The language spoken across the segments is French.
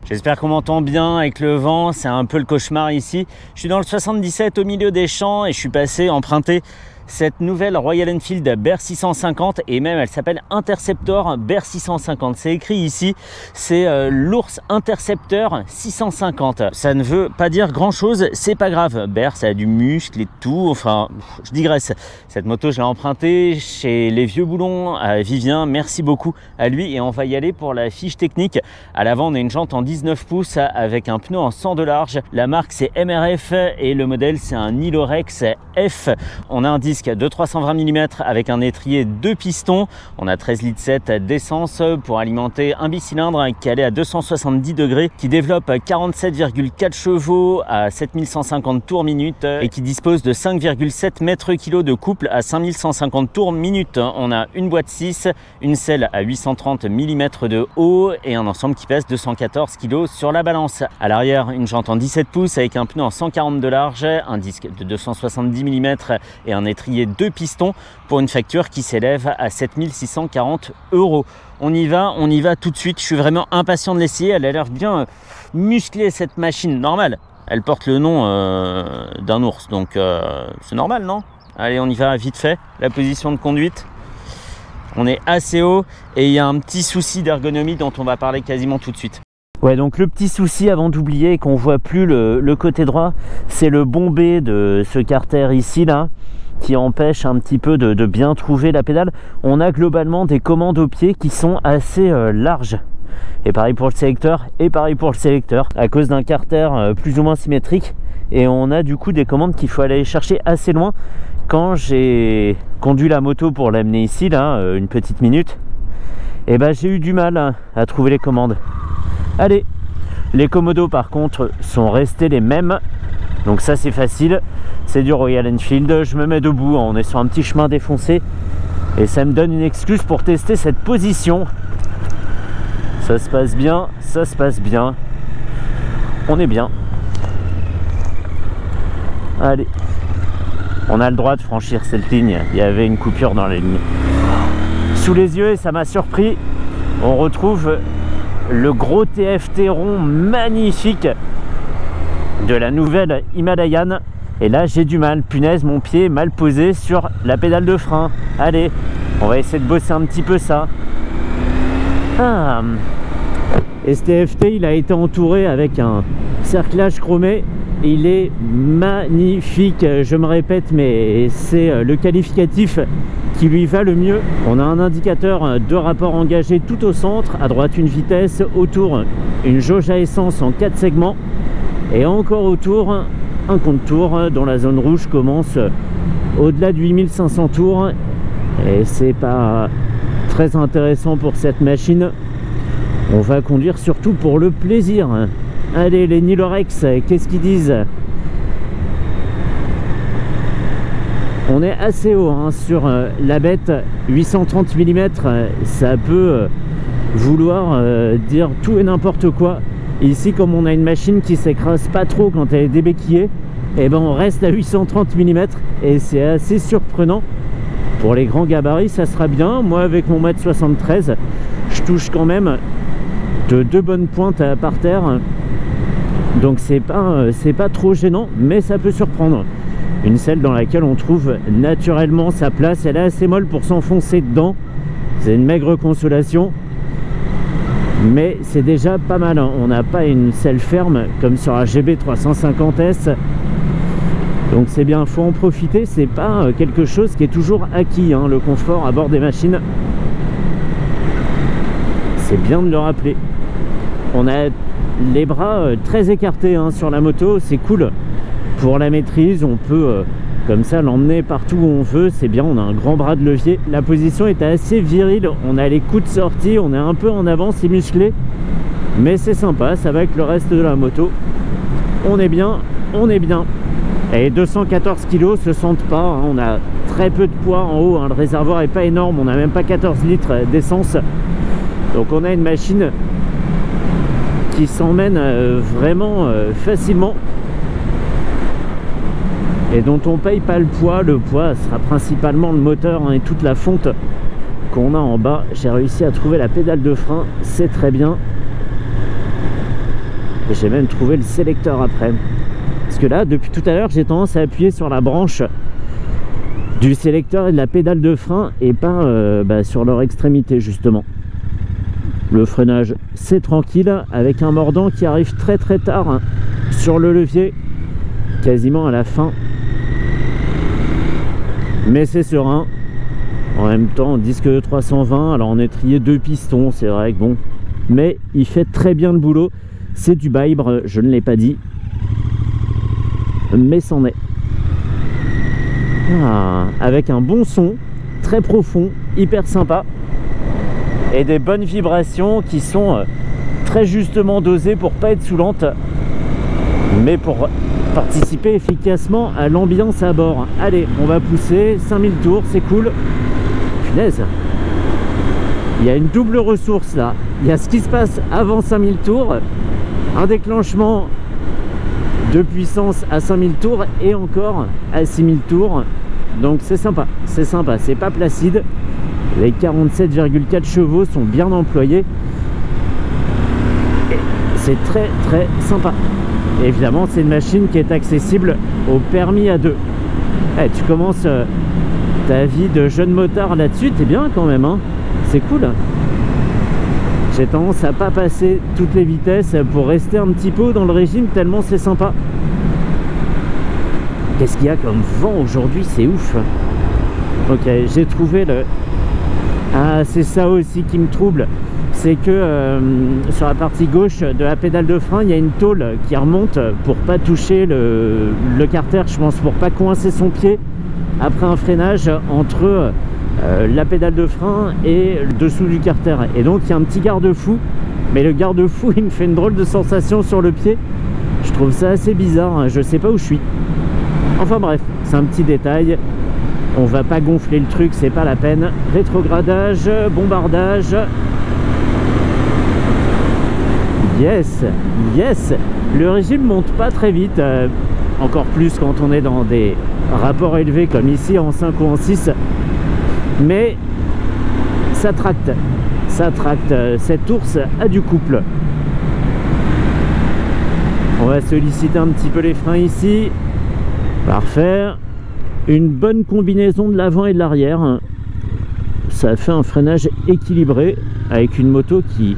J'espère qu'on m'entend bien avec le vent, c'est un peu le cauchemar ici. Je suis dans le 77 au milieu des champs et je suis passé emprunter cette nouvelle Royal Enfield Bear 650 et même elle s'appelle Interceptor Bear 650. C'est écrit ici, c'est l'ours Interceptor 650. Ça ne veut pas dire grand chose, c'est pas grave. Bear, ça a du muscle et tout, enfin je digresse. Cette moto je l'ai empruntée chez les Vieux Boulons à Vivien, merci beaucoup à lui et on va y aller pour la fiche technique. À l'avant on a une jante en 19 pouces avec un pneu en 100 de large. La marque c'est MRF et le modèle c'est un Nilorex F. On a un disque de 320 mm avec un étrier 2 pistons. On a 13,7 litres d'essence pour alimenter un bicylindre qui allait à 270 degrés, qui développe 47,4 chevaux à 7150 tours minute et qui dispose de 5,7 mètres-kg de couple à 5150 tours minute. On a une boîte 6, une selle à 830 mm de haut et un ensemble qui pèse 214 kg sur la balance. À l'arrière, une jante en 17 pouces avec un pneu en 140 de large, un disque de 270 mm et un étrier 2 pistons pour une facture qui s'élève à 7640 €. On y va tout de suite. Je suis vraiment impatient de l'essayer. Elle a l'air bien musclée cette machine. Normal, elle porte le nom d'un ours, donc c'est normal, non? Allez, on y va vite fait. La position de conduite. On est assez haut et il y a un petit souci d'ergonomie dont on va parler quasiment tout de suite. Ouais, donc le petit souci avant d'oublier qu'on voit plus le côté droit, c'est le bombé de ce carter ici là, qui empêche un petit peu de bien trouver la pédale. On a globalement des commandes au pied qui sont assez larges. Et pareil pour le sélecteur, à cause d'un carter plus ou moins symétrique. Et on a du coup des commandes qu'il faut aller chercher assez loin. Quand j'ai conduit la moto pour l'amener ici, là, une petite minute, et ben j'ai eu du mal à trouver les commandes. Allez, les commodos par contre sont restés les mêmes. Donc ça c'est facile, c'est du Royal Enfield, je me mets debout, on est sur un petit chemin défoncé et ça me donne une excuse pour tester cette position. Ça se passe bien, on est bien. Allez, on a le droit de franchir cette ligne, il y avait une coupure dans la ligne. Sous les yeux, et ça m'a surpris, on retrouve le gros TFT rond magnifique de la nouvelle Himalayan. Et là j'ai du mal, punaise, mon pied est mal posé sur la pédale de frein. Allez, on va essayer de bosser un petit peu ça. Et ce TFT il a été entouré avec un cerclage chromé. Il est magnifique, je me répète, mais c'est le qualificatif qui lui va le mieux. On a un indicateur de rapport engagé tout au centre, à droite une vitesse, autour une jauge à essence en 4 segments et encore autour un compte-tours dont la zone rouge commence au-delà de 8500 tours et c'est pas très intéressant pour cette machine. On va conduire surtout pour le plaisir. Allez, les Nilorex, qu'est-ce qu'ils disent? On est assez haut sur la bête, 830 mm, ça peut vouloir dire tout et n'importe quoi. Ici, comme on a une machine qui s'écrase pas trop quand elle est débéquillée, et ben on reste à 830 mm et c'est assez surprenant. Pour les grands gabarits, ça sera bien. Moi, avec mon 1m73, je touche quand même de 2 bonnes pointes par terre. Donc c'est pas trop gênant, mais ça peut surprendre. Une selle dans laquelle on trouve naturellement sa place, elle est assez molle pour s'enfoncer dedans. C'est une maigre consolation, mais c'est déjà pas mal. On n'a pas une selle ferme comme sur la GB 350S, donc c'est bien, faut en profiter. C'est pas quelque chose qui est toujours acquis, le confort à bord des machines. C'est bien de le rappeler. On a les bras très écartés sur la moto, c'est cool pour la maîtrise. On peut comme ça l'emmener partout où on veut, c'est bien. On a un grand bras de levier, la position est assez virile, on a les coups de sortie, on est un peu en avant, c'est musclé, mais c'est sympa, ça va avec le reste de la moto. On est bien, et 214 kg se sentent pas, on a très peu de poids en haut, le réservoir est pas énorme, on n'a même pas 14 litres d'essence, donc on a une machine qui s'emmène vraiment facilement et dont on paye pas le poids. Le poids sera principalement le moteur et toute la fonte qu'on a en bas. J'ai réussi à trouver la pédale de frein, c'est très bien. J'ai même trouvé le sélecteur après. Parce que là, depuis tout à l'heure, j'ai tendance à appuyer sur la branche du sélecteur et de la pédale de frein et pas sur leur extrémité justement. Le freinage, c'est tranquille avec un mordant qui arrive très très tard hein, sur le levier, quasiment à la fin. Mais c'est serein. En même temps, disque de 320, alors on est trié 2 pistons, c'est vrai que bon. Mais il fait très bien le boulot. C'est du Bibre, je ne l'ai pas dit. Mais c'en est. Ah, avec un bon son, très profond, hyper sympa. Et des bonnes vibrations qui sont très justement dosées pour pas être saoulantes. Mais pour participer efficacement à l'ambiance à bord. Allez, on va pousser, 5000 tours, c'est cool. Punaise. Il y a une double ressource là. Il y a ce qui se passe avant 5000 tours, un déclenchement de puissance à 5000 tours et encore à 6000 tours. Donc c'est sympa, c'est pas placide. Les 47,4 chevaux sont bien employés. C'est très très sympa. Et évidemment, c'est une machine qui est accessible au permis A2. Eh, tu commences ta vie de jeune motard là-dessus, t'es bien quand même, hein. C'est cool. J'ai tendance à pas passer toutes les vitesses pour rester un petit peu dans le régime tellement c'est sympa. Qu'est-ce qu'il y a comme vent aujourd'hui, c'est ouf. Ok, j'ai trouvé le... Ah, c'est ça aussi qui me trouble. C'est que sur la partie gauche de la pédale de frein, il y a une tôle qui remonte pour pas toucher le carter, je pense, pour pas coincer son pied après un freinage entre la pédale de frein et le dessous du carter. Et donc il y a un petit garde-fou, mais le garde-fou il me fait une drôle de sensation sur le pied. Je trouve ça assez bizarre, hein. Je sais pas où je suis. Enfin bref, c'est un petit détail. On va pas gonfler le truc, c'est pas la peine. Rétrogradage, bombardage. Yes, yes. Le régime monte pas très vite, encore plus quand on est dans des rapports élevés comme ici en 5 ou en 6. Mais ça tracte. Ça tracte. Cette ours a du couple. On va solliciter un petit peu les freins ici. Parfait. Une bonne combinaison de l'avant et de l'arrière. Ça fait un freinage équilibré avec une moto qui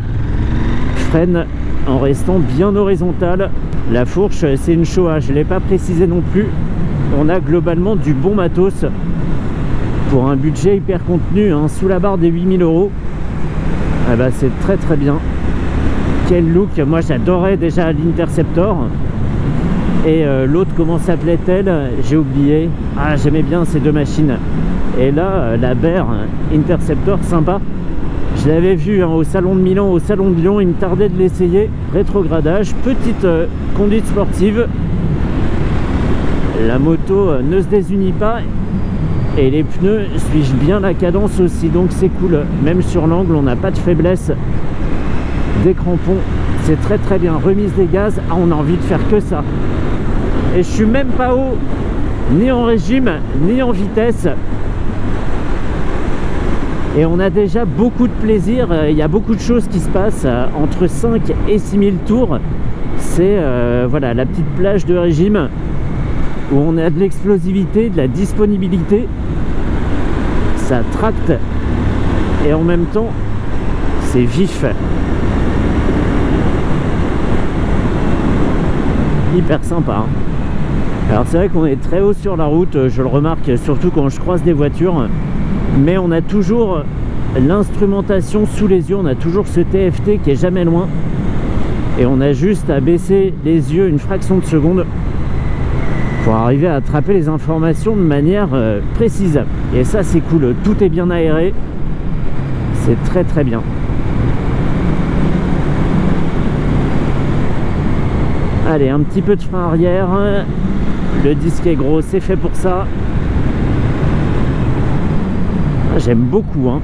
freine en restant bien horizontale. La fourche, c'est une Showa, je ne l'ai pas précisé non plus. On a globalement du bon matos pour un budget hyper contenu, hein, sous la barre des 8000 €. Ah bah, c'est très très bien. Quel look. Moi j'adorais déjà l'Interceptor. Et l'autre, comment s'appelait-elle? J'ai oublié. Ah, j'aimais bien ces deux machines. Et là, la Bear Interceptor, sympa. Je l'avais vu hein, au salon de Milan, au salon de Lyon. Il me tardait de l'essayer. Rétrogradage, petite conduite sportive. La moto ne se désunit pas. Et les pneus suivent bien la cadence aussi. Donc c'est cool. Même sur l'angle, on n'a pas de faiblesse des crampons. C'est très très bien. Remise des gaz. Ah, on a envie de faire que ça. Et je suis même pas haut, ni en régime, ni en vitesse. Et on a déjà beaucoup de plaisir. Il y a beaucoup de choses qui se passent entre 5 et 6000 tours. C'est voilà, la petite plage de régime où on a de l'explosivité, de la disponibilité. Ça tracte. Et en même temps, c'est vif. Hyper sympa, hein. Alors c'est vrai qu'on est très haut sur la route, je le remarque surtout quand je croise des voitures, mais on a toujours l'instrumentation sous les yeux, on a toujours ce TFT qui est jamais loin et on a juste à baisser les yeux une fraction de seconde pour arriver à attraper les informations de manière précise. Et ça c'est cool, tout est bien aéré, c'est très très bien. Allez, un petit peu de frein arrière. Le disque est gros, c'est fait pour ça. Ah, j'aime beaucoup, hein.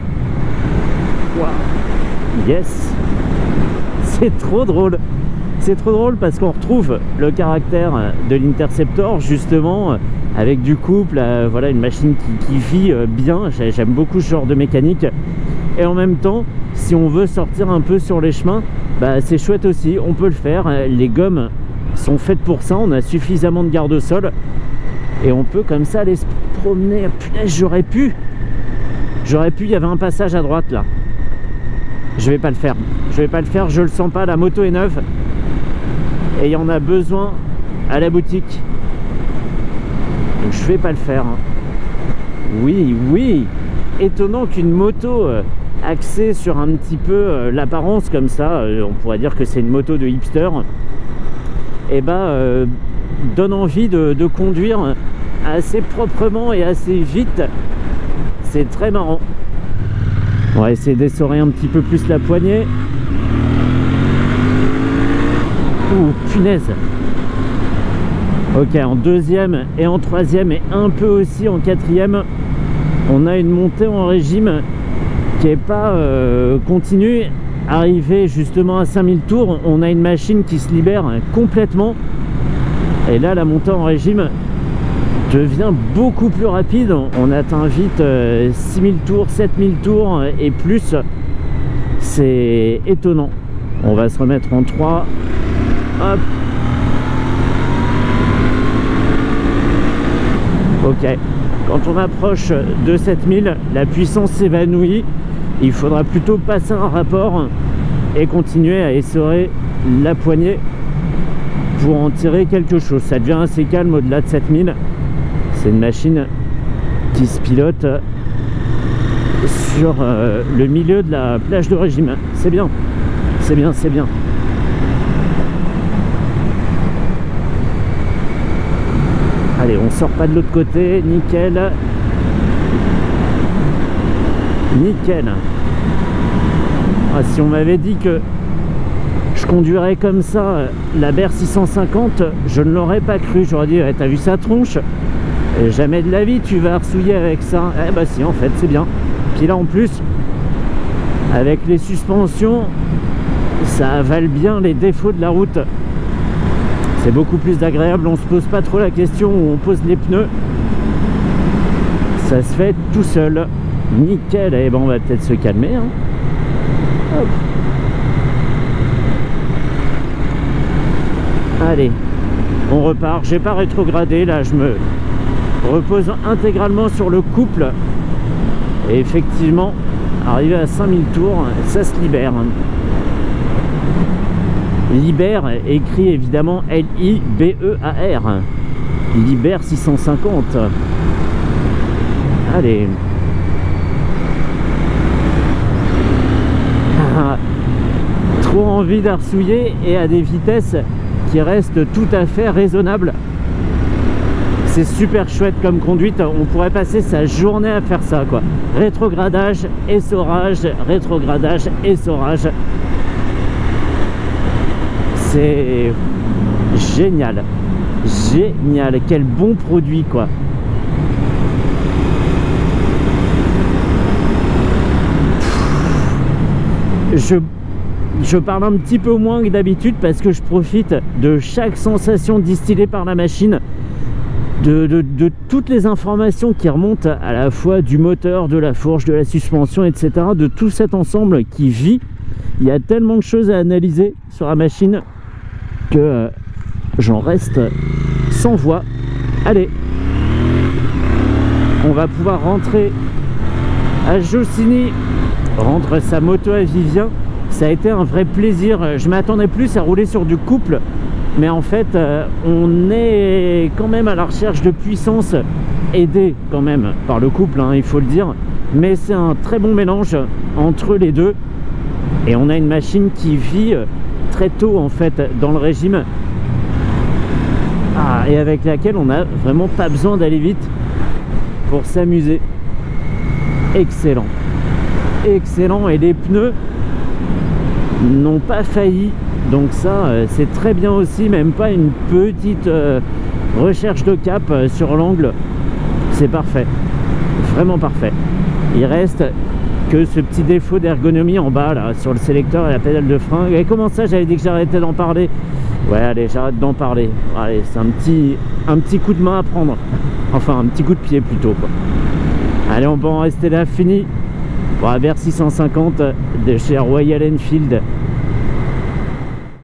Wow. Yes. C'est trop drôle. C'est trop drôle parce qu'on retrouve le caractère de l'Interceptor, justement, avec du couple, voilà, une machine qui vit bien. J'aime beaucoup ce genre de mécanique. et en même temps, si on veut sortir un peu sur les chemins, bah, c'est chouette aussi, on peut le faire. Les gommes sont faites pour ça, on a suffisamment de garde-sol et on peut comme ça aller se promener. Punaise, j'aurais pu, il y avait un passage à droite là. Je vais pas le faire, je le sens pas, la moto est neuve et il y en a besoin à la boutique, donc je vais pas le faire. Oui, étonnant qu'une moto axée sur un petit peu l'apparence comme ça, on pourrait dire que c'est une moto de hipster, et donne envie de conduire assez proprement et assez vite. C'est très marrant. On va essayer d'essorer un petit peu plus la poignée. Ouh, punaise. Ok, en deuxième et en troisième et un peu aussi en quatrième, on a une montée en régime qui n'est pas continue. Arrivé justement à 5000 tours, on a une machine qui se libère complètement. Et là, la montée en régime devient beaucoup plus rapide. On atteint vite 6000 tours, 7000 tours et plus. C'est étonnant. On va se remettre en 3. Hop. Ok. Quand on approche de 7000, la puissance s'évanouit. Il faudra plutôt passer un rapport et continuer à essorer la poignée pour en tirer quelque chose. Ça devient assez calme au-delà de 7000. C'est une machine qui se pilote sur le milieu de la plage de régime. C'est bien, c'est bien, c'est bien. Allez, on sort pas de l'autre côté, nickel. Nickel. Ah, si on m'avait dit que je conduirais comme ça la BR 650, je ne l'aurais pas cru. J'aurais dit, t'as vu sa tronche? Jamais de la vie tu vas arsouiller avec ça. Eh bah si, en fait c'est bien. Puis là en plus, avec les suspensions, ça avale bien les défauts de la route. C'est beaucoup plus agréable, on se pose pas trop la question où on pose les pneus. Ça se fait tout seul. Nickel. Et ben on va peut-être se calmer, hein. Hop. Allez, on repart. J'ai pas rétrogradé, là je me repose intégralement sur le couple. Et effectivement, arrivé à 5000 tours, ça se libère. Libère, écrit évidemment L-I-B-E-A-R. Libère 650. Allez. Trop envie d'arsouiller et à des vitesses qui restent tout à fait raisonnables. C'est super chouette comme conduite. On pourrait passer sa journée à faire ça, quoi. Rétrogradage, essorage, rétrogradage, essorage. C'est génial. Génial. Quel bon produit, quoi. Je parle un petit peu moins que d'habitude parce que je profite de chaque sensation distillée par la machine, de toutes les informations qui remontent à la fois du moteur, de la fourche, de la suspension, etc. De tout cet ensemble qui vit. Il y a tellement de choses à analyser sur la machine que j'en reste sans voix. Allez, on va pouvoir rentrer à Jossigny, rendre sa moto à Vivien. Ça a été un vrai plaisir. Je m'attendais plus à rouler sur du couple, mais en fait on est quand même à la recherche de puissance, aidé quand même par le couple, hein, il faut le dire, mais c'est un très bon mélange entre les deux et on a une machine qui vit très tôt en fait dans le régime, et avec laquelle on n'a vraiment pas besoin d'aller vite pour s'amuser. Excellent, excellent. Et les pneus n'ont pas failli, donc ça c'est très bien aussi. Même pas une petite recherche de cap sur l'angle, c'est parfait, vraiment parfait. Il reste que ce petit défaut d'ergonomie en bas là sur le sélecteur et la pédale de frein. Et comment ça, j'avais dit que j'arrêtais d'en parler? Ouais, allez, j'arrête d'en parler. Allez, c'est un petit coup de main à prendre, enfin un petit coup de pied plutôt, quoi. Allez, on peut en rester là, fini. Bon, la Bercy 650 de chez Royal Enfield,